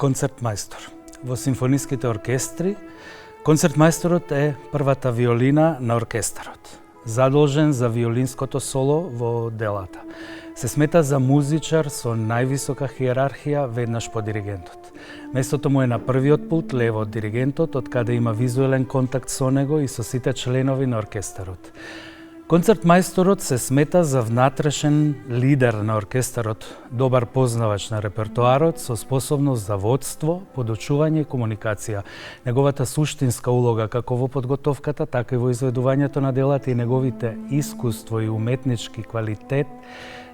Концертмајстор. Во симфониските оркестри, концертмајсторот е првата виолина на оркестарот, задолжен за виолинското соло во делата. Се смета за музичар со највисока хиерархија веднаш по диригентот. Местото му е на првиот пулт, лево од диригентот, од каде има визуелен контакт со него и со сите членови на оркестарот. Концертмајсторот се смета за внатрешен лидер на оркестарот, добар познавач на репертоарот со способност за водство, подучување и комуникација. Неговата суштинска улога како во подготовката, така и во изведувањето на делата и неговите искуство и уметнички квалитет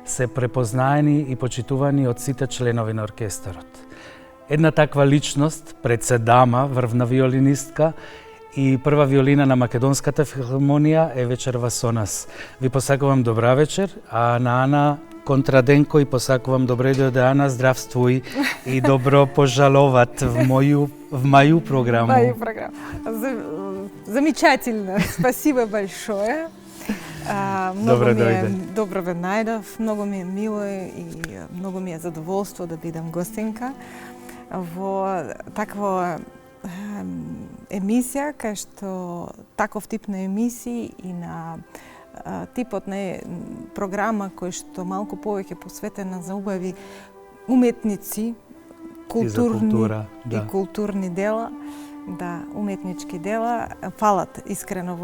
се препознаени и почитувани од сите членови на оркестарот. Една таква личност, председама, врвна виолинистка, и прва виолина на Македонската филхармонија е вечерва со нас. Ви посакувам добра вечер, а на Ана Контраденко и посакувам добре дојде Ана, здравствуй и добро пожаловат в мою программу. Мою программу. Замечательно, спасибо большое. Добро ве најдов, многу ми е мило и многу ми е задоволство да бидам гостинка во такво емисија, кај што таков тип на емисии и на типот на програма кој што малку повеќе посветена за убави уметници, културни и културни дела, да, уметнички дела, фалат искрено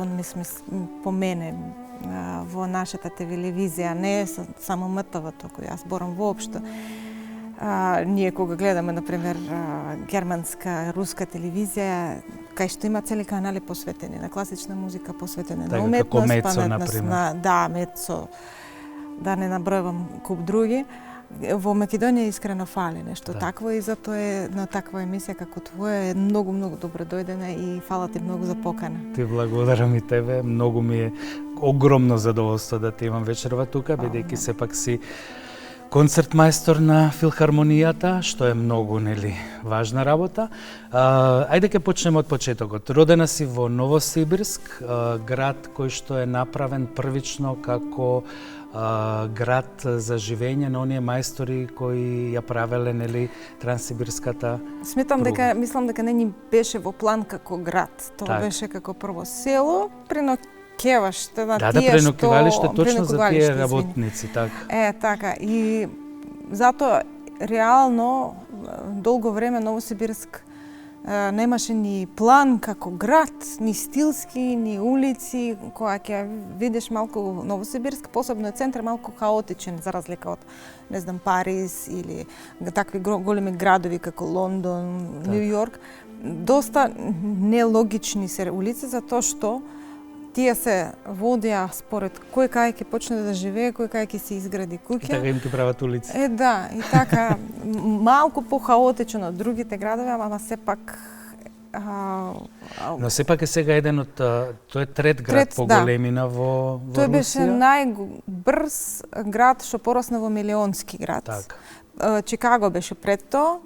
по мене во нашата телевизија, не е само МТВ, току јас борам воопшто. Ние кога гледаме, например, германска, руска телевизија, кај што има цели канали посветени на класична музика, посветени на уметност, Мецо, да не набројувам куп други. Во Македонија искрено фали нешто такво и затоа е на таква емисија како твоја е многу добро дојдена и фала ти многу за покана. Ти благодарам и тебе, многу ми е огромно задоволство да те имам вечерва тука, бидејќи сепак си концертмајстор на филхармонијата, што е многу важна работа. Ајде ке почнеме од почетокот. Родена си во Новосибирск, град кој што е направен првично како град за живење на оние мајстори кои ја правеле Транссибирската пруга. Мислам дека не ни беше во план како град. Тоа беше како прво село, пренокеваште на тие што... пренокивалиште точно за тие работници, така. Така. И затоа, реално, долго време Новосибирск немаше ни план како град, ни стилски, ни улици, која ќе видиш малку Новосибирск, посебно е центар малку хаотичен, за разлика од, не знам, Париз или такви големи градови како Лондон, Нью Йорк. Доста нелогични се улици, затоа што тие се водија според кој кај ќе почне да живее, кој кај ќе се изгради куќа. И така им ќе прават улици. Да, и така малку похаотично од другите градови, ама сепак Но сепак е сега еден од тој е трет град по големина во Русија. Тој беше најбрз град што порасна во милионски град. Так. Чикаго беше пред тоа.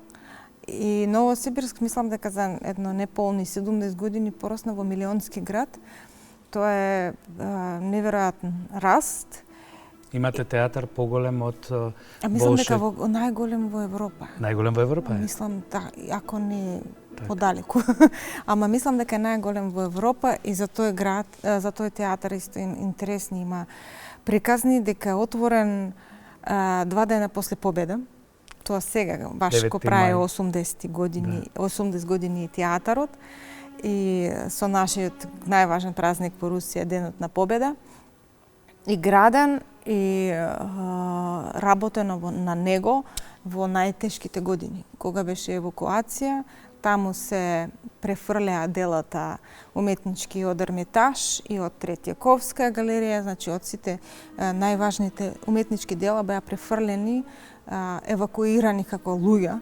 И Новосибирск, мислам дека за едно неполни 70 години порасна во милионски град. Тоа е неверојатен раст. Имате театар поголем од мислам дека најголем во Европа. Најголем во Европа? Мислам, ако не подалеку. Ама мислам дека е најголем во Европа и за тој град, за тој театар исто интересни има приказни дека е отворен 2 дена после победа. Тоа сега баш ко прави 80 години, 80 години театарот. И со нашиот најважен празник по Русија, Денот на победа. И граден и работено на него во најтешките години, кога беше евакуација, таму се префрлеа делата уметнички од Ермитаж и од Третјаковска галерија, значи од сите најважните уметнички дела беа префрлени, евакуирани како луѓе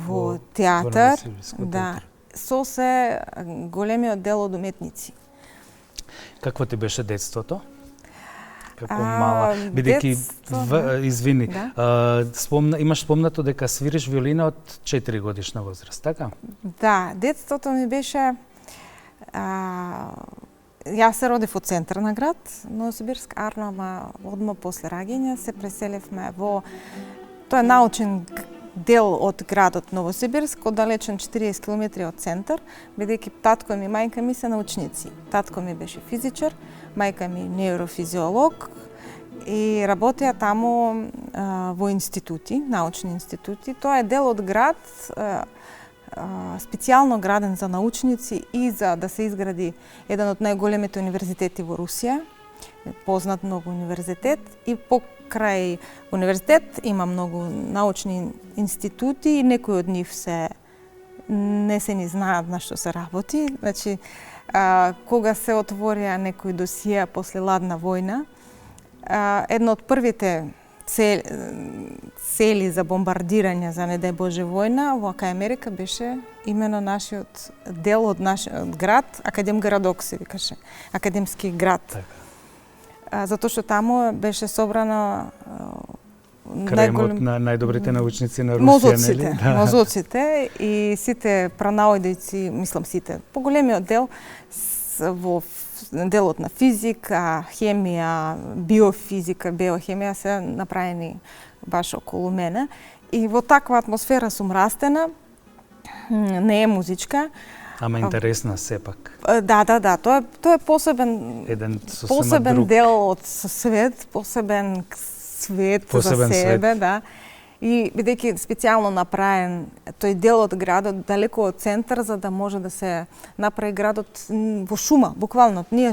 во театар, да, со се големиот дел од уметници. Какво ти беше детството? Како мала, бидејќи извини, имаш спомнато дека свириш виолина од 4 годишна возраст, така? Да, детството ми беше јас се родев од центар на град, Новосибирск, ама одма после раѓање се преселевме во тоа е научен дел од градот Новосибирск, оддалечен 40 километри од центар, бидејќи татко ми и мајка ми се научници. Татко ми беше физичар, мајка ми неврофизиолог и работеа таму во институти, научни институти. Тоа е дел од град специјално граден за научници и за да се изгради еден од најголемите универзитети во Русија, познат многу универзитет, и покрај универзитет има многу научни институти и некои од нив не се ни знаат на што се работи. Значи, кога се отворија некои досија после ладна војна, едно од првите цели за бомбардирање за не дај Боже војна во Америка беше имено нашиот дел од нашиот град, Академградок се викаше, академски град. Затоа што таму беше собрано крајмот на најдобрите научници на Русија, нели? Мозоците и сите пранаојдици, мислам сите, поголемиот дел во делот на физика, хемија, биофизика, биохемија се направени баш околу мене. И во таква атмосфера сум растена, не е музичка. Ама интересна сепак. Да, тоа е посебен дел од свет, посебен свет за себе, да. И бидејќи специјално направен тој дел од градот далеко од центар, за да може да се направи градот во шума, буквално. Ние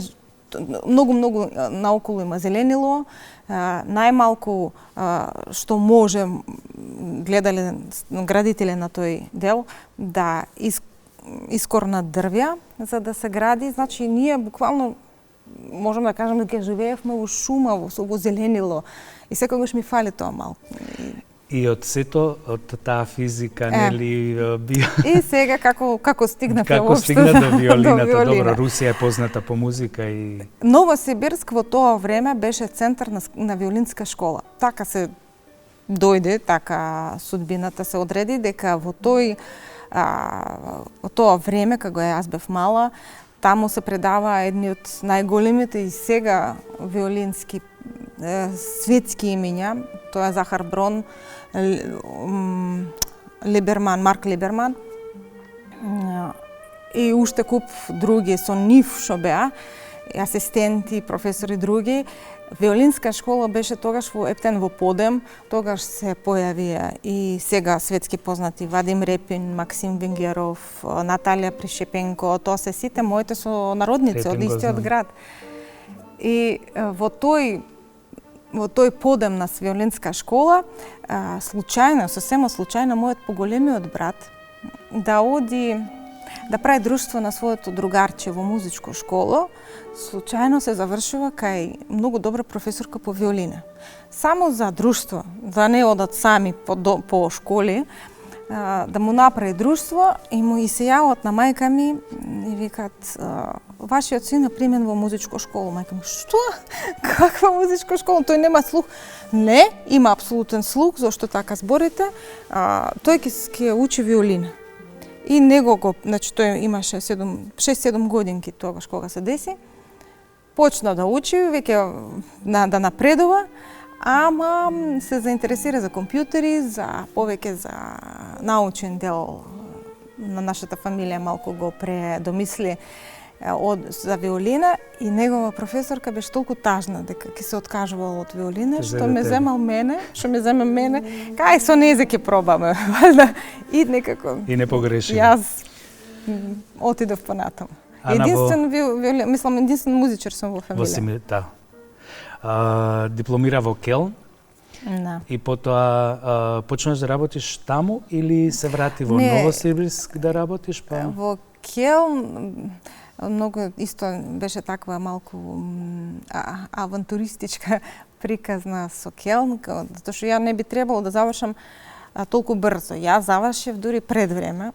многу наоколу има зеленило, најмалку што може гледале градители на тој дел да искорнат дрвја за да се гради. Значи ние буквално можам да кажам дека живеевме во шума, во зеленило и секогаш ми фали тоа малку. И од сето, од таа физика, нели, био... И сега како стигнав како стигна до виолината. Добро, Русија е позната по музика и... Новосибирск во тоа време беше центар на виолинска школа. Така се дојде, така судбината се одреди, дека во тоа време, кога јас бев мала, таму се предава едни од најголемите и сега виолински светски имиња. Тоа е Захар Брон, Либерман, Марк Либерман и уште куп други со нив што беа, асистенти, професори други. Виолинска школа беше тогаш во Ептен во Подем, тогаш се појавија и сега светски познати Вадим Репин, Максим Венгеров, Наталија Пришепенко, тоа се сите моите сонародници од истиот град. И во тој подем на виолинска школа, сосема случајно, мојот поголемиот брат да оди да прави друштво на своето другарче во музичко школо, случајно се завршува кај многу добра професорка по виолина. Само за друштво, да не одат сами по школи, да му направи друштво и му и се јават на мајка ми и викат: вашиот син е примен во музичко школо. Мајка ми: што? Каква музичко школа? Тој нема слух. Не, има апсолутен слух, зашто така зборите. Тој ќе учи виолина. И него значи тој имаше 6-7 годинки тогаш кога се деси. Почна да учи, веќе да напредува, ама се заинтересира за компјутери, за повеќе за научен дел на нашата фамилија, малку го предомисли за виолина и негова професорка беше толку тажна дека ќе се откажувала од виолина, што ме земал мене, кај со незе ќе пробаме, валјда. И некако и не погреши. Јас отидов понатаму. Единствен мислам единствен музичар сум во фамилија. Дипломира во Келн Да. И потоа почнеш да работиш таму или се врати во Не. Новосибирск да работиш? Па? Во Келн многу исто беше таква малку авантуристичка приказна со Келн, затоа што ја не би требало да завршам толку брзо. Ја завршив дури пред време,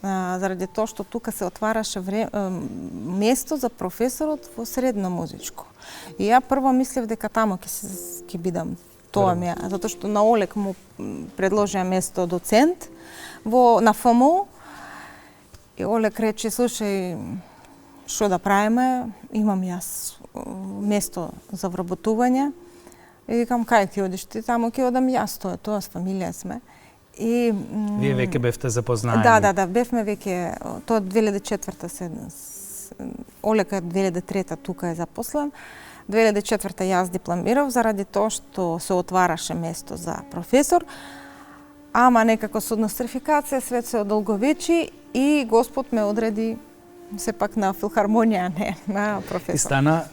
заради тоа што тука се отвараше место за професорот во средно музичко. И ја прво мислев дека таму ќе бидам. Тоа ми е, затоа што на Олег му предложија место доцент на ФМУ. И Олег рече, слушај, што да правиме, имам јас место за вработување. И викам, кај ќе одиш ти? Таму ќе одам јас, тоа с фамилија сме. И вие веќе бевте запознаени? Да, бевме веќе, тоа 2004-та се Олег е 2003-та тука е запослен. 2004-та јас дипломирав заради тоа што се отвараше место за професор, ама некако со нострификација свет се одолговечи и Господ ме одреди сепак на филхармонија, не на професор. И стана,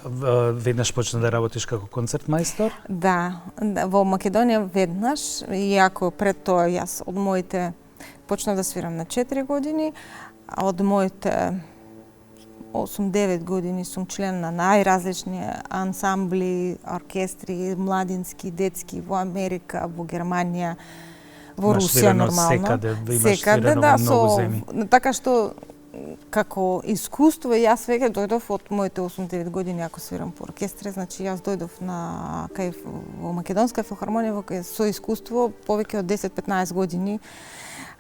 веднаш почна да работиш како концертмајстор? Да, во Македонија веднаш, иако пред тоа јас од моите почнав да свирам на 4 години, а од моите 8-9 години сум член на најразлични ансамбли, оркестри, младински, детски во Америка, во Германија, во Русија нормално. Секаде, да, многу земји. Така што како искуство јас веќе дојдов од моите 8-9 години ако свирам по оркестри, значи јас дојдов во Македонска филхармонија со искуство повеќе од 10-15 години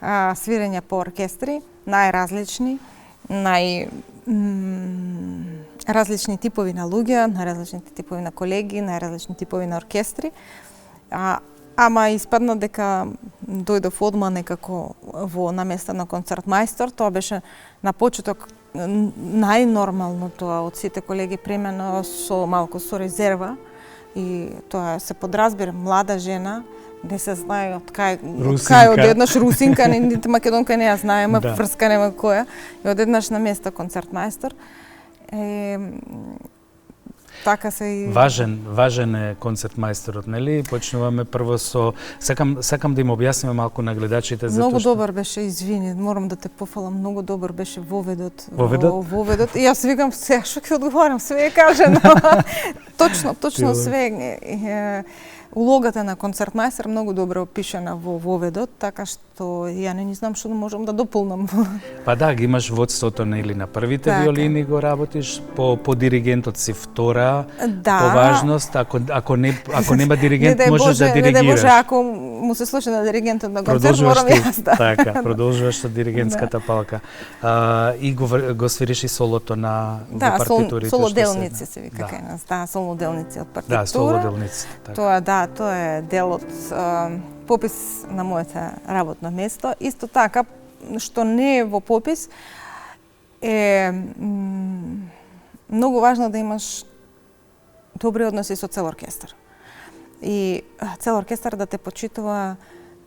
свирење по оркестри, најразлични, различни типови на луѓе, најразлични типови на колеги, најразлични типови на оркестри. Ама испадна дека дојдов одма некако на место на концертмајстор. Тоа беше на почеток најнормално тоа од сите колеги примено малку со резерва. И тоа се подразбира млада жена, не се знае од кај одеднаш русинка, нити македонка не ја знаеме, врска нема која. И одеднаш на место концертмајстор. Така се и важен е концертмајсторот, нели? Почнуваме прво со сакам да им објасниме малку на гледачите за многу добар беше, извини, морам да те пофалам, многу добар беше воведот. Воведот? И јас викам се, што ќе одговарам, све е кажано. Точно све. Улогата на концертмајстор многу добро опишана во воведот, така што ја не знам што можам да дополнам. Па да, ги имаш водството нели на првите виолини го работиш, по диригентот си втора, по важност, ако нема диригент можеш да диригираш. Не може, ако му се случи на диригентот на концерт, морам јас да. Така, продолжуваш со диригентската палка. И го свириш и солото на партитурите. Да, солоделници се вика кај нас, да, солоделници од партитура. Да, солоделници, така. Тоа е дел од попис на моето работно место. Исто така, што не е во попис, е многу важно да имаш добри односи со цел оркестар. И цел оркестар да те почитува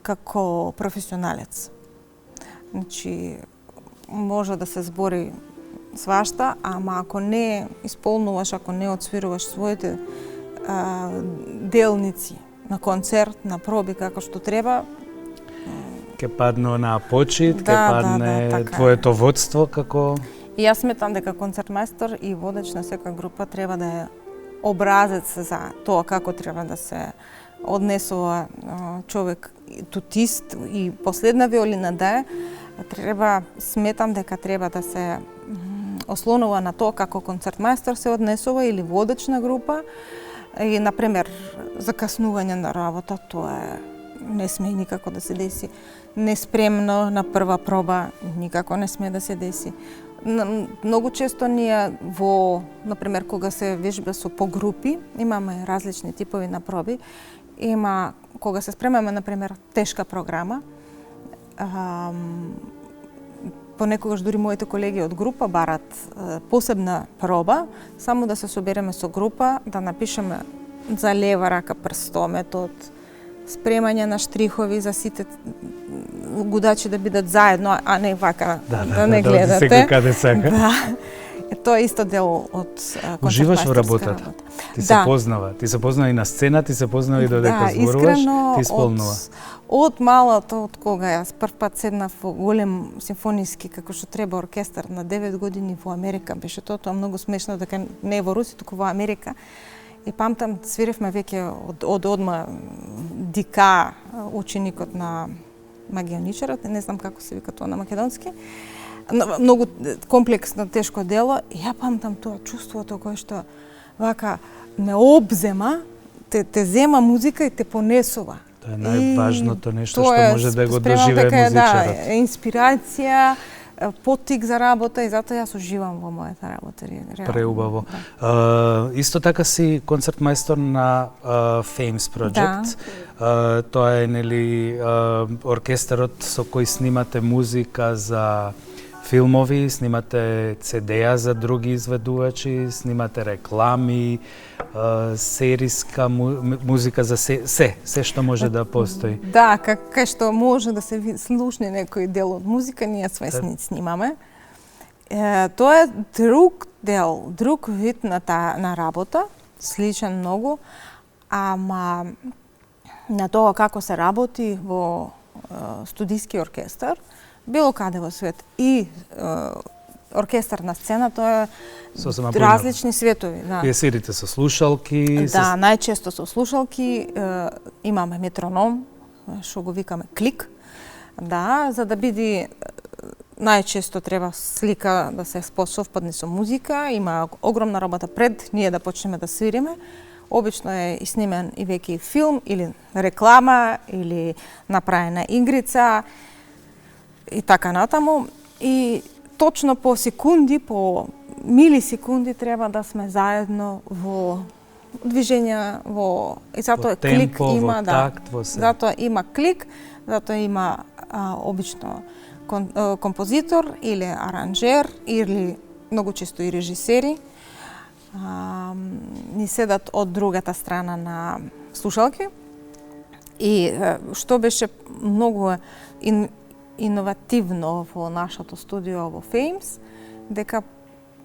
како професионалец. Значи, може да се збори свашта, ама ако не исполнуваш, ако не отсвируваш своите делници на концерт, на проби како што треба, ќе падне на почит, ќе падне твоето водство како... И јас сметам дека концертмајстор и водач на секоја група треба да е образец за тоа како треба да се однесува човек тутист и последна виолина да е, сметам дека треба да се ослонува на тоа како концертмајстор се однесува или водач на група. И, например, закаснување на работа, тоа не сме никако да се деси. Неспремно на прва проба, никако не сме да се деси. Многу често ние например, кога се вежба со погрупи, имаме различни типови на проби. Кога се спремаме, например, тешка програма, понекогаш дури моите колеги од група барат посебна проба, само да се собереме со група, да напишеме за лева рака прстометод, спремање на штрихови за сите гудачи да бидат заедно, а не вака да не гледате. Секој каде сака. Да. тоа е исто дел од Уживаш во работата. Ти се познава. Ти се познава и на сцена, ти се познава и додека зборуваш, ти исполнува. Од малото, од кога јас прв пат седнав во голем симфониски, како што треба оркестар на 9 години во Америка, беше тоа многу смешно, дека не во Руси, туку во Америка. И памтам, свиревме веќе од одма Дика, ученикот на магионичарот, не знам како се вика тоа на македонски. Многу комплексно, тешко дело. И ја памтам тоа чувството кое што вака ме обзема, те зема музика и те понесува. Тоа е најважното нешто што може да го доживее музичарот. Да, инспирација, поттик за работа и затоа јас уживам во мојата работа. Преубаво. Исто така си концертмајстор на Fames Project. Тоа е нели оркестарот со кој снимате музика за филмови, снимате CD-а за други изведувачи, снимате реклами, сериска музика за се што може да постои. Да, кај што може да се слушне некој дел од музика, ние свесни снимаме. Тоа е друг дел, друг вид на работа, сличен многу, ама на тоа како се работи во студиски оркестар, било каде во свет и оркестар на сцена, тоа е различни светови. Да. Вие седите со слушалки? Да, најчесто со слушалки, имаме метроном, што го викаме клик. Да, за да биде најчесто треба слика да се совпадне со музика, има огромна работа пред ние да почнеме да свириме. Обично е и снимен и веќе филм или реклама или направена игрица и така натаму. И точно по секунди, по милисекунди треба да сме заедно во движења, и затоа клик има, да. Затоа има клик, затоа има обично композитор или аранжер или многу често и режисери. Ни седат од другата страна на слушалки. И што беше многу иновативно во нашето студио во Fames, дека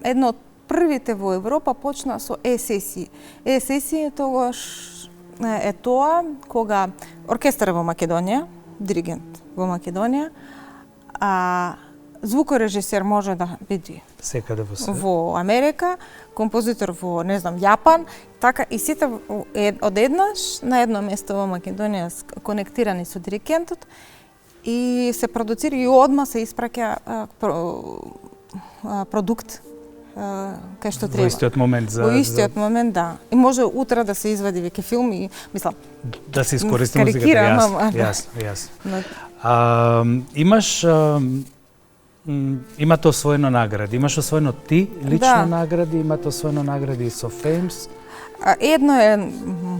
едно од првите во Европа почна со E-сесии. E-сесии е тоа кога оркестар во Македонија, диригент во Македонија, звукорежисер може да биде секаде во свет, во Америка, композитор во, не знам, Јапан, така и сите одеднаш на едно место во Македонија конектирани со диригентот и се продуцира и одма се испраќа продукт кај што треба. Во истиот момент Во истиот момент, да. И може утре да се извади веќе филм и мислам да се искористи музиката. Јасно. Имаш имате освоено награди. Имаш освоено ти лично награди, имате освоено награди со Fames. Едно е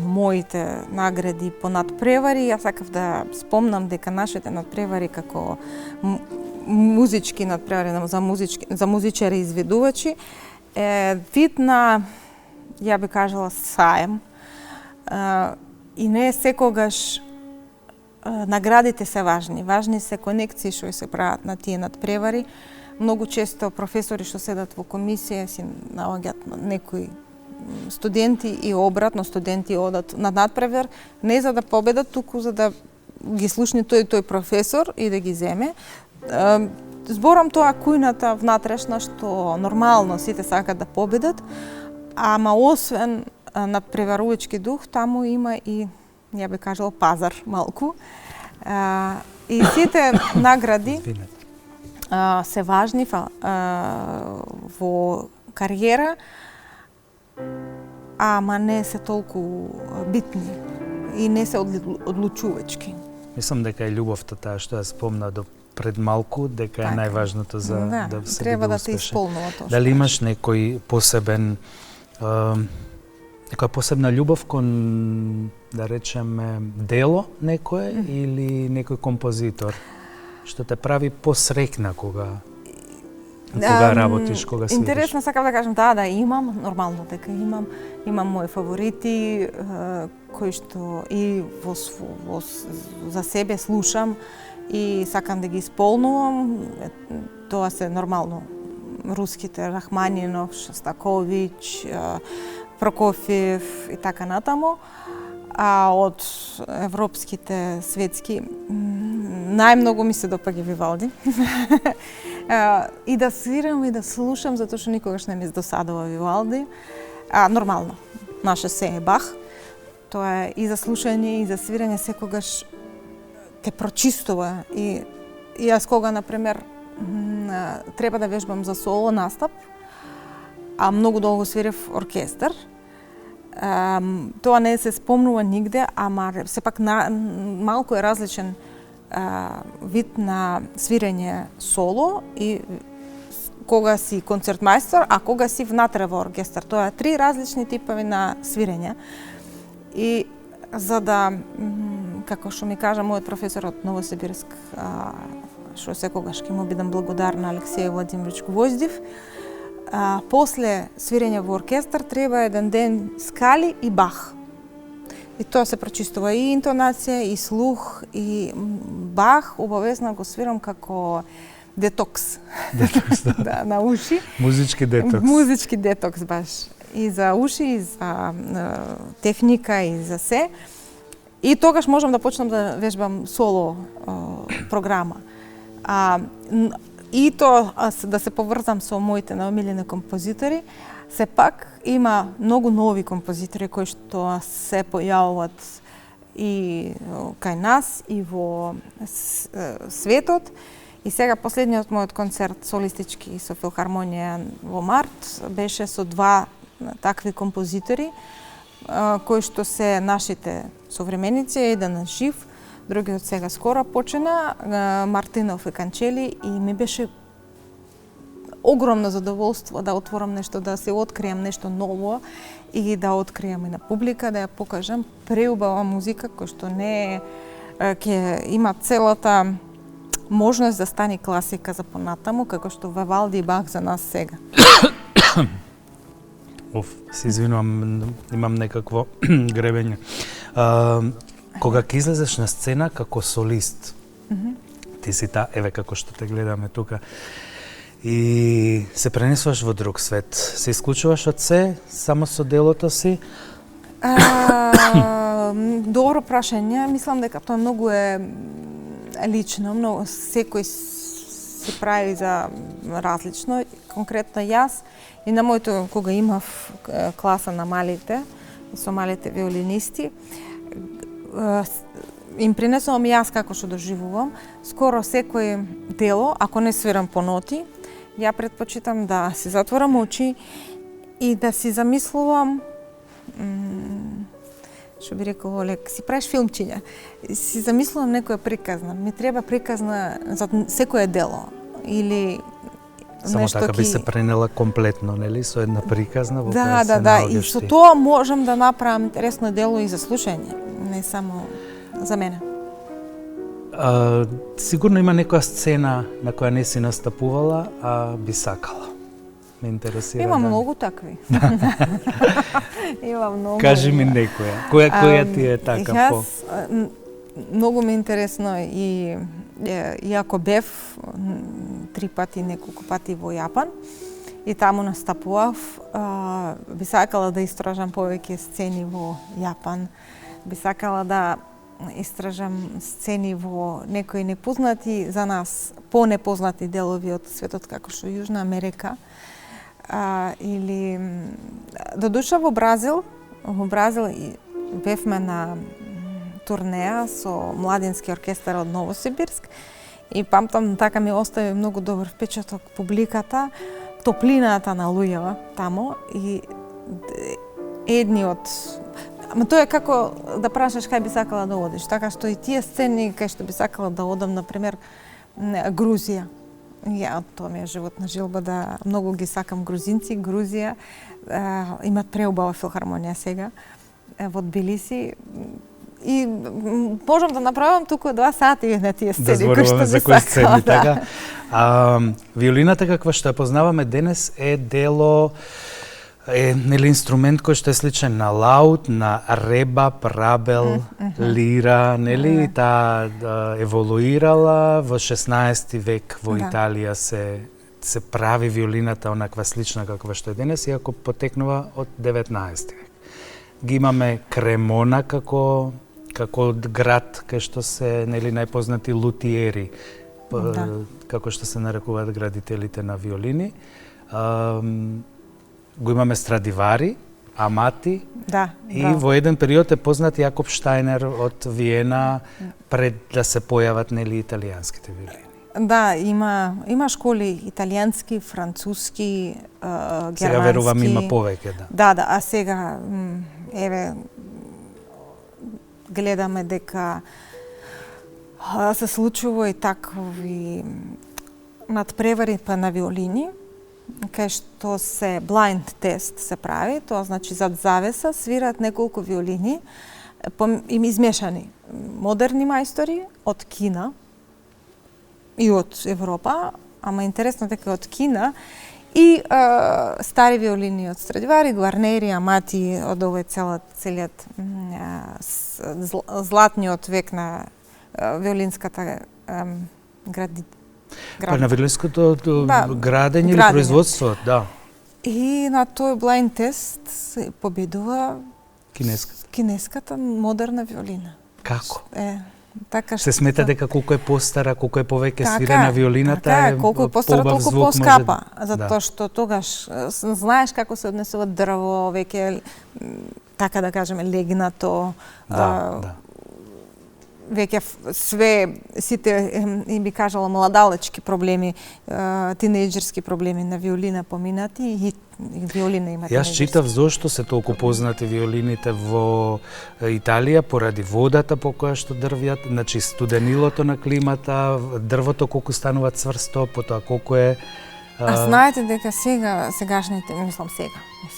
моите награди по надпревари. Јас сакав да спомнам дека нашите надпревари како музички надпревари за музичари и изведувачи е вид на, ја би кажала, саем. И не е секогаш наградите се важни. Важни се конекции што се прават на тие надпревари. Многу често професори што седат во комисија си наоѓаат некои студенти и обратно студенти одат на надпревар не за да победат, туку за да ги слушне тој професор и да ги земе. Зборам тоа кујната внатрешна што нормално сите сакат да победат, ама освен надпреварувачки дух, таму има и, ја би кажала, пазар малку. И сите награди се важни во кариера, ама не се толку битни и не се одлучувачки. Мислам дека е љубовта таа што ја спомна до пред малку, дека е најважното за да се треба биде да се исполнува тоа. Дали имаш некој посебен некоја посебна љубов кон, да речеме, дело некое или некој композитор што те прави посрекна кога работиш, кога свириш? Интересно, сакам да кажам, да, имам, нормално дека имам мои фаворити кои што и за себе слушам и сакам да ги исполнувам. Тоа се нормално руските Рахманинов, Шостакович, Прокофиев и така натаму. А од европските, светски, најмногу ми се допаѓа Вивалди. И да свирам и да слушам, затоа што никогаш не ми досадува Вивалди. Нормално, наше се е Бах. Тоа е и за слушање, и за свирење секогаш те прочистува. И јас кога, например, треба да вежбам за соло настап, а многу долго свирев оркестар, тоа не се спомнува нигде, ама сепак малку е различен вид на свирење соло и кога си концертмајстор, а кога си внатре во оркестар. Тоа е 3 различни типови на свирење. И за да, како што ми кажа мојот професор од Новосибирск, што секогаш ќе му бидам благодарна, Алексеј Владимирович Гвоздив, после свирење во оркестар треба еден ден скали и Бах. И тоа се прочистува и интонација, и слух, и Бах обавезно го свирам како детокс. Детокс, да. Да, на уши. Музички детокс. Музички детокс баш. И за уши, и за техника, и за се. И тогаш можам да почнам да вежбам соло програма. И тоа да се поврзам со моите наомилени композитори, сепак има многу нови композитори кои што се појавуваат и кај нас, и во светот. И сега последниот мојот концерт солистички со филхармонија во март беше со 2 такви композитори кои што се нашите современици, еден жив, другиот сега скоро почина, Мартинов и Канчели, и ми беше огромно задоволство да отворам нешто, да се откријам нешто ново и да откријам и на публика, да ја покажам преубава музика која што не е, ќе има целата можност да стане класика за понатаму, како што Вивалди и Бах за нас сега. Се извинувам, имам некакво гребење. Кога ќе излезеш на сцена како солист, ти си еве како што те гледаме тука, и се пренесуваш во друг свет, се исклучуваш од се, само со делото си? Добро прашање, мислам дека тоа многу е лично, многу секој се прави за различно. Конкретно јас и на моето, кога имав класа на малите, со малите виолинисти, им принесувам јас како што доживувам. Скоро секој дело, ако не свирам по ноти, ја предпочитам да си затворам очи и да си замислувам, што би рекол Олег, си правиш филмчиња, си замислувам некоја приказна. Ми треба приказна за секое дело или само така би се пренела комплетно, нели, со една приказна во која се наоѓаш. И со тоа можам да направам интересно дело и за слушање, не само за мене. Сигурно има некоја сцена на која не си настапувала, а би сакала. Ме интересира. Има многу такви. Има многу. Кажи ми некоја. Која ти е така по? Многу ми интересно и иако бев 3 пати, неколку пати во Јапан и таму настапував, би сакала да истражам повеќе сцени во Јапан. Би сакала да истражам сцени во некои непознати за нас, понепознати делови од светот, како што Јужна Америка. Или додуша во Бразил и бевме на турнеја со младински оркестар од Новосибирск и памтам, така ми остави многу добар впечаток публиката, топлината на луѓето тамо и едни од... Ама тоа е како да прашаш кај би сакала да одиш, така што и тие сцени кај што би сакала да одам, например, Грузија. Ја, тоа ми е животна желба да многу ги сакам грузинци, Грузија, имат преубава филхармонија сега во Тбилиси. И можам да направам туку 2 сати на тие сцени кои што би сакала. Така. Виолината каква што ја познаваме денес е дело, нели, инструмент кој што е сличен на лаут, на ребап, рабел, лира, нели, таа еволуирала во 16 век во Италија се се прави виолината онаква слична каква што е денес, иако потекнува од 19 век. Ги имаме Кремона како град кај што се најпознати лутиери, како што се нарекуваат градителите на виолини. Го имаме Страдивари, Амати, и во еден период е познат Јакоб Штајнер од Виена пред да се појават италијанските виолини. Да, има школи италијански, француски, германски. Сега верувам има повеќе, да. Да, а сега гледаме дека се случува и такви надпревари на виолини, кај што се blind тест се прави, тоа значи зад завеса свираат неколку виолини, им измешани модерни мајстори од Кина и од Европа, ама интересно дека од Кина, и стари виолини од Страдивари, Гварнери, Амати, од овој целиот златниот век на виолинската Па на виолинското градење или производство, да. И на тој blind тест се победува кинеската модерна виолина. Како? Така се смета дека колку е постара, колку е повеќе свирена виолината, е колку е постара, толку поскапа, затоа што тогаш знаеш како се однесува дрво, веќе така да кажеме легнато. Веќе сите им би кажала младалечки проблеми, тинејџерски проблеми на виолина поминати и виолина има тинејџерски. Јас читав зошто се толку познати виолините во Италија поради водата по која што дрвјат, значи студенилото на климата, дрвото колку станува цврсто, потоа колку е А знаете дека сегашните, мислам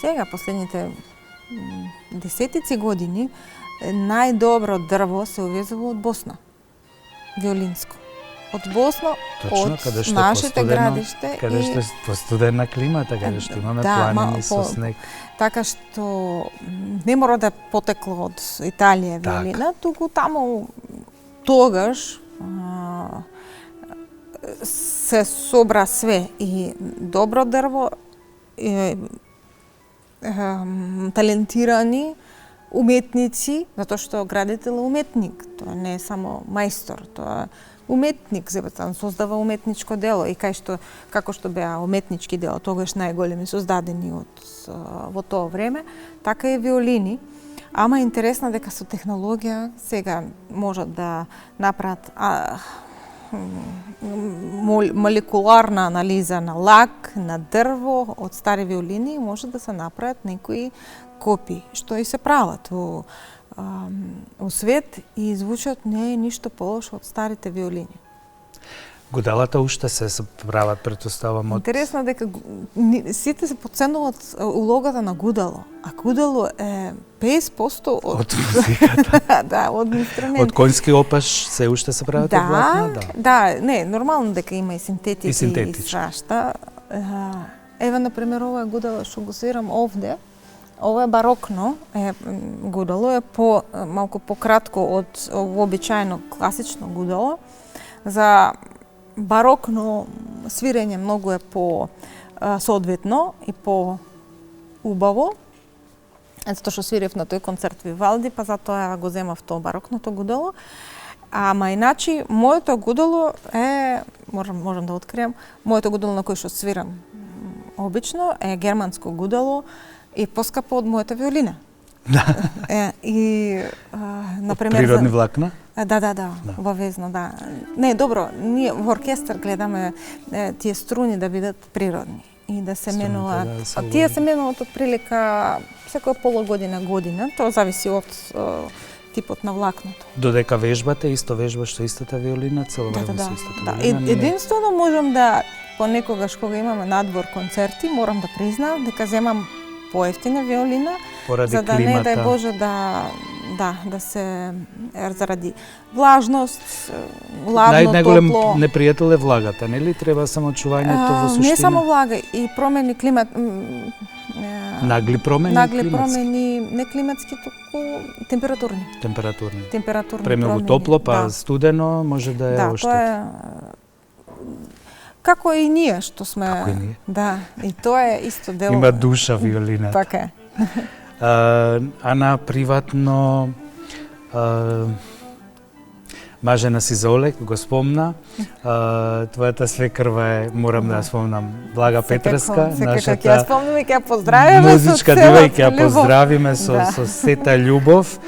сега последните десетици години најдобро дрво се увезува од Босна. Виолинско. Од Босна, точно, од нашите градиште. Каде што по студена климата, каде што имаме планини со снег. Така што не мора да потекло од Италија виолина, туку таму тогаш се собра све и добро дрво, талентирани уметници, затоа што градител е уметник, тоа не е само мајстор, тоа е уметник, создава уметничко дело и како што беа уметнички дела, тогаш најголеми создадени во тоа време, така и виолини. Ама интересно дека со технологија сега можат да направат молекуларна анализа на лак, на дрво од стари виолини, може да се направат некои копии, што и се прават во свет и звучат не е ништо полошо од старите виолини. Гудалата уште се прават, претпоставам од... Интересно дека сите се подценуваат улогата на гудало, а гудало е 50% од музиката. Да, од инструмент. Од конски опаш се уште се прават од влакна, да. Не, нормално дека има и синтетици и свашта. Ева, например, ова е гудало што го свирам овде. Ова е барокно, гудало е малку пократко од вообичаено класично гудало. За барокно свирење многу е соодветно и убаво. Затоа што свирев на тој концерт Вивалди, па затоа го земав тоа барокното гудало. Ама иначе, моето гудало е, можам да открием, моето гудало на кој што свирам обично е германско гудало, и поскапо од мојата виолина. Например, природни влакна? Да, обавезно, да. Не, добро, ние во оркестар гледаме тие струни да бидат природни и да се менуваат. Тие се менуваат од прилика секоја пола година, тоа зависи од типот на влакното. Додека вежбате, исто вежбаш со истата виолина, цело време со истата виолина? Единствено можам да, понекогаш кога имаме надвор концерти, морам да признаам дека земам поевтина виолина, за да не дај Боже да се заради влажност, ладно, топло. Најголем непријател е влагата, нели? Треба само чувањето во суштина. Не само влага, и промени климат. Нагли промени не климатски, туку температурни. Премногу топло, па студено, може да е оште. Да, тоа е како и ние што сме. Како и ние. Да, и тоа е исто дел. Има душа виолината. Така е. Ана приватно мажена си за Олег, го спомна. Твојата свекрва е, морам да ја спомнам, Блага Петреска. Секако ќе ја спомним и ќе ја поздравиме музичка дива и ќе ја поздравиме со сета љубов.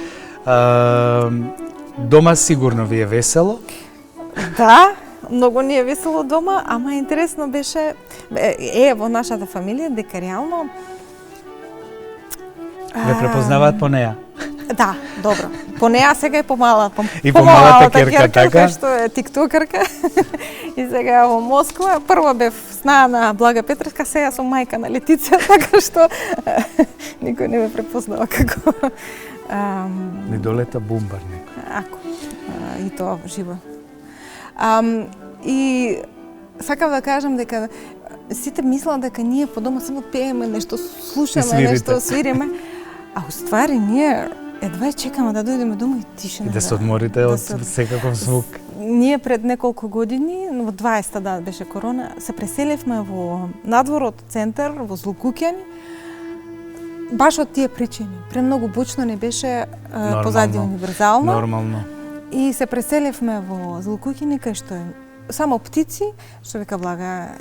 Дома сигурно ви е весело? Да, многу ни е весело дома, ама интересно беше во нашата фамилија дека реално ве препознаваат по неа. Да, добро. По неа сега е помала. И помалата керка, така? Што е тиктокерка. И сега во Москва. Прво бев снаа на Блага Петреска, сега сум мајка на Летица, така што никој не ме препознава како... Не долета бумбар некој. Ако. И тоа живо. И сакав да кажам дека сите мислат дека ние по дома само пееме, нешто слушаме, нешто свириме. А уствари ние едва чекаме да дојдеме дома и тишина. И да се одморите од секаков звук. Ние пред неколку години, во 20-та да беше корона, се преселивме во надворот центар, во Злокуќани, баш од тие причини. Премногу бучно не беше позади универзално. Нормално. И се преселивме во Злокуќани, кај што е само птици, што вика Блага,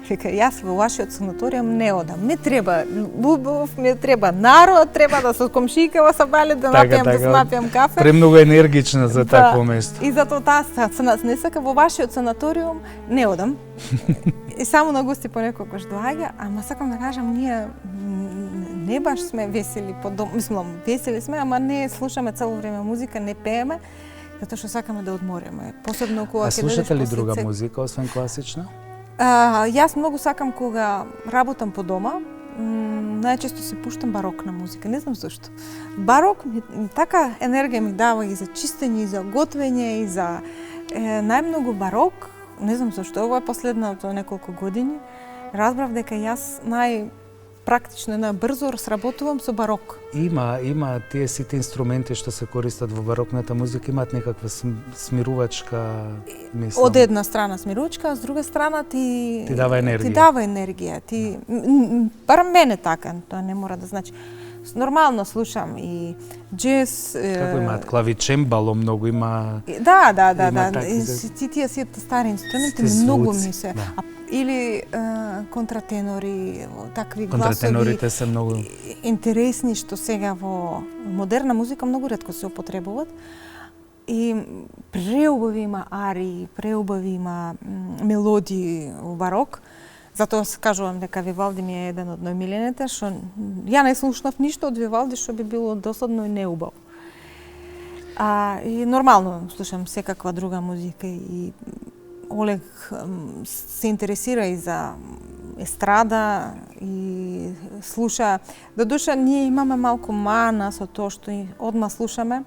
вика јас во вашиот санаториум не одам. Ме треба љубов, ме треба народ, треба да со комшикава сабале да напијам, да се напијам кафе. Премногу енергична за такво место. И затоа таа не сака во вашиот санаториум не одам. И само на гости понекогаш доаѓа, ама сакам да кажам ние не баш сме весели по дом, мислам весели сме, ама не слушаме цело време музика, не пееме. Затоа што сакаме да одмориме, посебно кога ќе дојдеш. А слушате ли друга музика освен класична? Јас многу сакам кога работам по дома, најчесто се пуштам барокна музика, не знам зашто. Барок така енергија ми дава и за чистење, и за готвење, и за најмногу барок, не знам зашто, ова е последното неколку години, разбрав дека јас практично најбрзо сработувам со барок. Има тие сите инструменти што се користат во барокната музика, имаат некаква смирувачка, мислам. Од една страна смирувачка, а с друга страна ти дава енергија. Ти дава енергија. Барем мене така, тоа не мора да значи. Нормално слушам и джез. Како имаат клавичембало, многу има. Да. Тие сите стари инструменти многу ми се. Или контратенори, такви гласови. Контратенорите се многу интересни, што сега во модерна музика многу ретко се употребуваат. И преубави има арии, преубави има мелодии во барок. Затоа кажувам дека Вивалди ми е еден од најмилените, што ја не слушнав ништо од Вивалди што би било досадно и неубаво. И нормално слушам секаква друга музика и Олег се интересира и за естрада и слуша. Додуша, ние имаме малку мана со тоа што одма слушаме.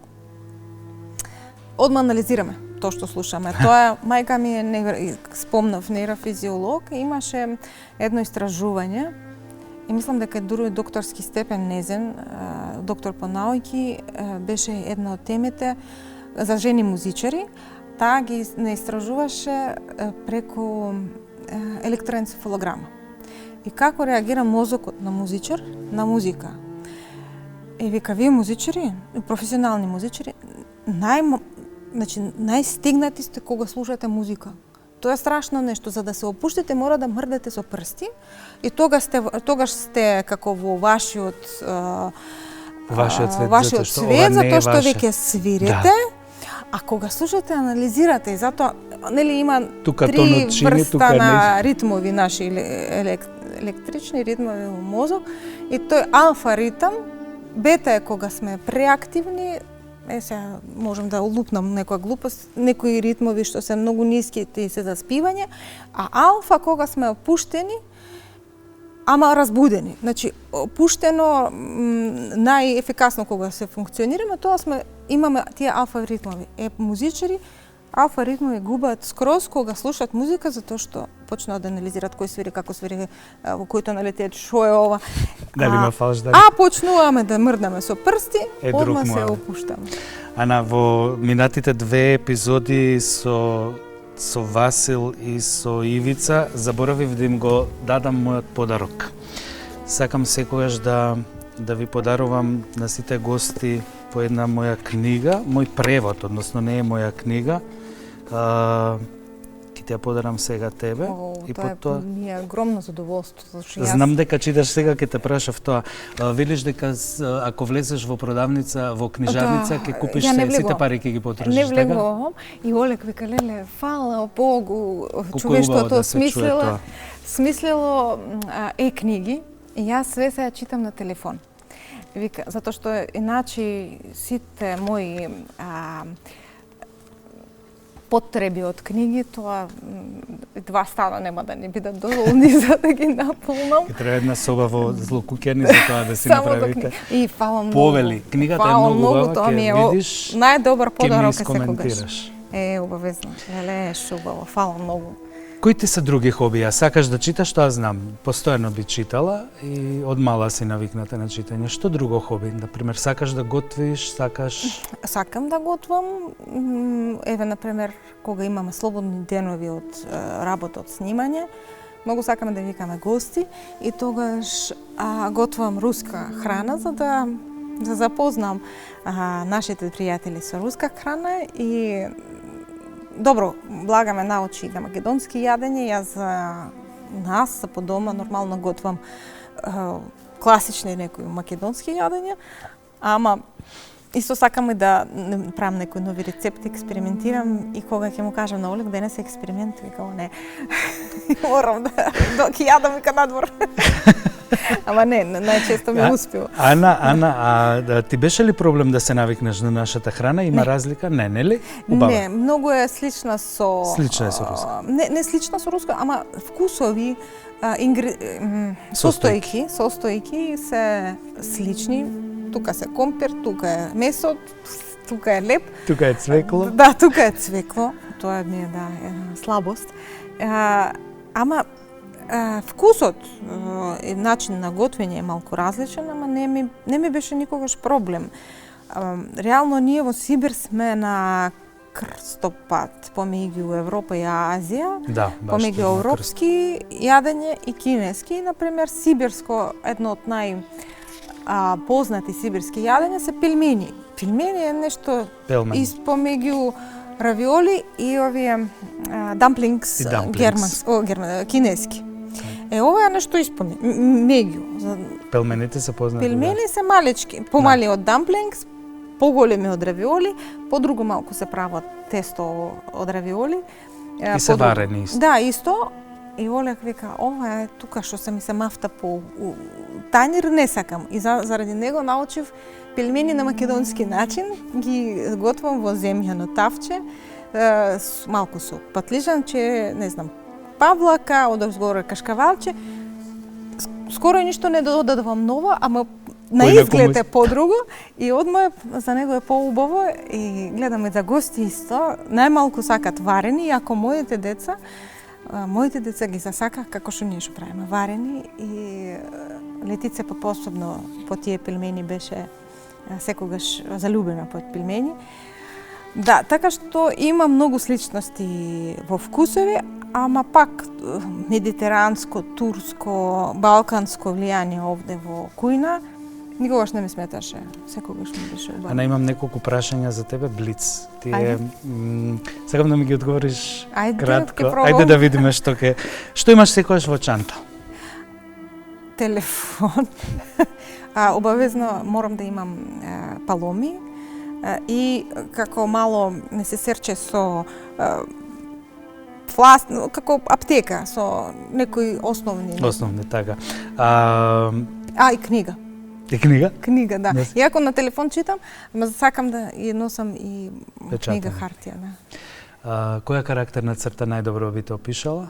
Одма анализираме тоа што слушаме. Тоа мајка ми е спомнав нейрофизиолог, имаше едно истражување и мислам дека дури докторски степен незен, доктор по науки, беше една од темите за жени музичари. Таа ги не истражуваше преку електроенцефалограма. И како реагира мозокот на музичар на музика. И вика, вие музичари, професионални музичари, најстигнати сте кога слушате музика. Тоа е страшно нешто, за да се опуштите мора да мрдате со прсти и тогаш сте како во вашиот свет, затоа што веќе свирите. А кога слушате, анализирате и затоа нели има три врста на ритмови наши електрични ритмови во мозок и тој алфа ритм, бета е кога сме преактивни, сега можам да лупнам некоја глупост, некои ритмови што се многу ниски и се за спивање, а алфа кога сме опуштени, ама разбудени. Значи, опуштено најефикасно кога се функционираме, тоа имаме тие алфа ритмови. Музичари алфа ритмови губат скроз кога слушаат музика, затоа што почнуваат да анализираат кој свири, како свири, во којто налетеат, шо е ова. Дали има фалш, дали? Почнуваме да мрдаме со прсти, одма се опуштаме. Ана, во минатите 2 епизоди со со Васил и со Ивица, заборавив да им го дадам мојот подарок. Сакам секогаш да ви подарувам на сите гости по една моја книга, мој превод, односно не е моја книга. Ќе ти ја подарам сега тебе. И тоа ми е огромно задоволство. Знам дека читаш сега, ќе те прашав тоа. Велиш дека ако влезеш во продавница, во книжарница, ќе купиш сите пари, ќе ги потрошиш. Не влегувам и Олег вика, леле, фала Богу, човештвото смислило книги и јас све се ја читам на телефон. Вика, затоа што иначе сите мои потреби од книги, тоа 2 стана нема да не бидат доволни за да ги наполнам. Ќе треба една соба во злокуќени за тоа да си направите. И фала многу. Повели, книгата е многу убава, ќе видиш. Најдобар подарок е секогаш. Обавезно. Еле, убаво, фала многу. Кои ти се други хобија? Сакаш да читаш, тоа знам. Постојано би читала и од мала си навикната на читање. Што друго хоби? Например, сакаш да готвиш, сакаш... Сакам да готвам. Еве, например, кога имаме слободни денови од работа, од снимање, многу сакаме да викаме гости и тогаш готвам руска храна за да запознам нашите пријатели со руска храна и добро, блага ме научи на македонски јадење. Јас за нас, по дома, нормално готвам класични некои македонски јадења, ама исто сакам и да правам некои нови рецепти, експериментирам и кога ќе му кажам на Олег денес е експеримент, вика не. Морам да ќе јадам вика надвор. Ама не, најчесто ми успеа. Ана, ти беше ли проблем да се навикнеш на нашата храна? Има разлика? Не, нели? Убава. Не, многу е слична со... Слична е со руска. Не слична со руска, ама вкусови, состојки се слични. Тука се компир, тука е месо, тука е леп. Тука е цвекло. Да, тука е цвекло. Тоа ми е една слабост. Ама вкусот и начин на готвење е малку различен, ама не ми беше никогаш проблем. Реално ние во Сибир сме на крстопат помеѓу Европа и Азија, помеѓу европски јадење и кинески. Например, сибирско, едно од познати сибирски јадења се пелмени. Пелмени е нешто помеѓу равиоли и овие дамплингс кинески. Ова е нешто исполни, меѓу. Пелмените се познати. Пелмени се малечки, помали од дамплингс, поголеми од равиоли, подруго малку се прават тесто од равиоли. И се варени исто. Да, исто. И Олег вика, ова е тука што се ми се мафта по тањер, не сакам. И заради него научив пелмени на македонски начин, ги готвам во земјано тавче, малку со патлижанче, не знам, павлака, одозгоре кашкавалче. Скоро ништо не додадувам ново, ама на изглед е подруго и одма за него е поубаво и гледаме за гости исто. Најмалку сакат варени, ако моите деца ги засака како што ние што правиме, варени и Летице посебно по тие пелмени беше секогаш залюбена по пелмени. Да, така што има многу сличности во вкусови, ама пак медитеранско, турско, балканско влијание овде во кујна никогаш не ми сметаше, секогаш ми беше убаво. Ана, имам неколку прашања за тебе, блиц. Сакам да ми ги одговориш кратко. Ајде да видиме што имаш секогаш во чанта. Телефон. Обавезно морам да имам паломи и како мало не се серче со како аптека со некои основни. Основни, така. И книга. И книга? Книга, да. Иако на телефон читам, ама сакам да ја носам и книга хартија, да. Која карактерна црта најдобро би те опишала?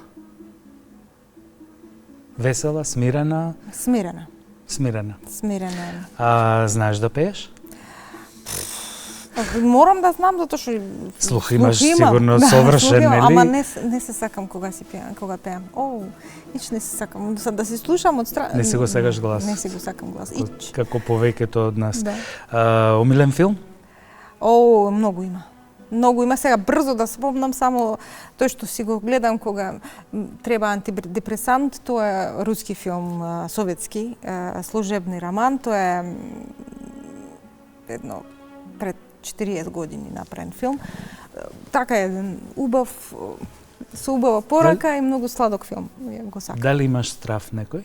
Весела, смирена? Смирена. Смирена. Смирена. Знаеш да пееш? Морам да знам, затоа што слух имаш сигурно совршен, нели? Ама не се сакам кога пеам. Ич не се сакам да се слушам од страна. Не си го сакаш глас. Не си го сакам глас. Како повеќето од нас. Да. Омилен филм? Многу има. Многу има сега брзо да спомнам само тој што си го гледам кога треба антидепресант, тоа е руски филм, советски, служебни роман, тоа е едно пред 40 години направен филм. Така е еден убав, со убава порака и многу сладок филм. Го сакам. Дали имаш страв некој?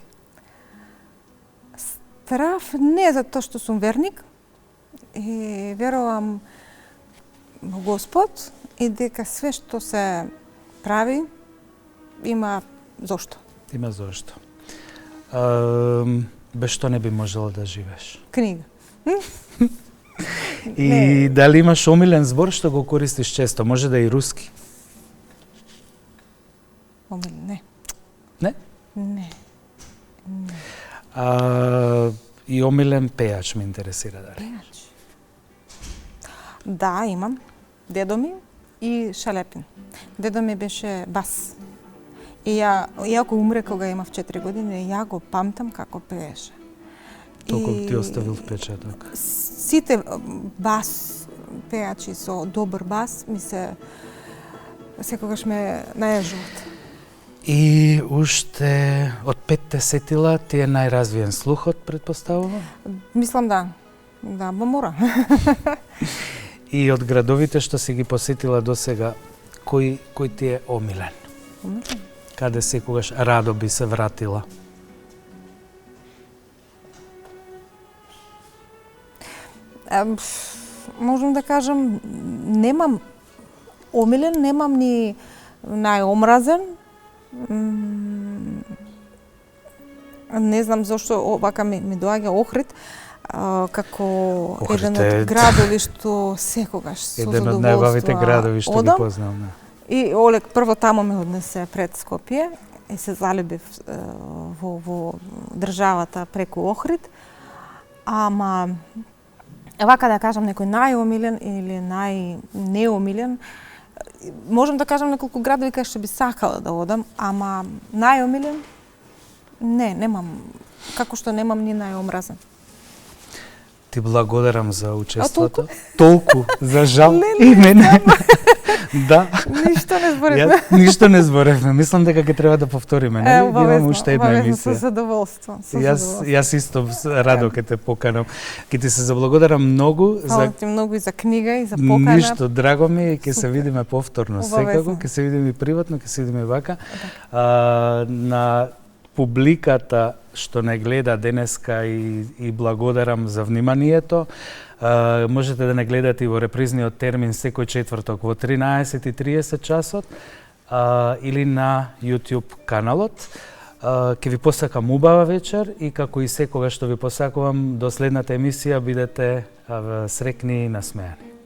Страв не затоа што сум верник и верувам во Господ и дека све што се прави има зошто. Има зошто. Без што не би можела да живееш? Книга. И Не. дали имаш омилен збор што го користиш често? Може да е и руски. Не. Не? Не. И омилен пејач ме интересира дали. Пејач. Да, имам. Дедо ми и Шалепин. Дедо ми беше бас. И иако умре кога имав 4 години, ја го памтам како пееше. Толку ти оставил впечаток. Сите бас пејачи со добар бас ми се секогаш ме најажуват. И уште од 5 сетила ти е најразвиен слухот, предпоставувам? Мислам да. Да, мора. И од градовите што си ги посетила досега, кој ти е омилен? Каде секогаш радо би се вратила? Можам да кажам, немам омилен, немам ни најомразен. Не знам зошто вака ми доаѓа Охрид, како Охрид еден е од градови што секогаш со Еден од најубавите градови што ги одам. познавам. Да. И Олег прво таму ме однесе пред Скопје и се залюбив во државата преку Охрид. Ама вака да кажам некој најомилен или најнеомилен, можам да кажам неколку градови кај што би сакала да одам, ама најомилен немам. Како што немам ни најомразен. Ти благодарам за учеството. Толку, за жал. Не, И мене. Да. Ништо не зборевме. Ништо не зборевме. Мислам дека ќе треба да повториме, нели? Имам уште една емисија. Со задоволство. Јас исто радо ќе те поканам. Ќе ти се заблагодарам многу Фала ти многу и за книга и за покана. Ништо, драго ми е, ќе се Супер. видиме повторно Обавезно. секако, ќе се видиме и приватно, ќе се видиме вака. На публиката што не гледа денеска и благодарам за вниманието. Можете да не гледате и во репризниот термин секој четврток во 13:30 часот или на YouTube каналот. Ќе ви посакам убава вечер и како и секогаш што ви посакувам до следната емисија бидете среќни и насмеани.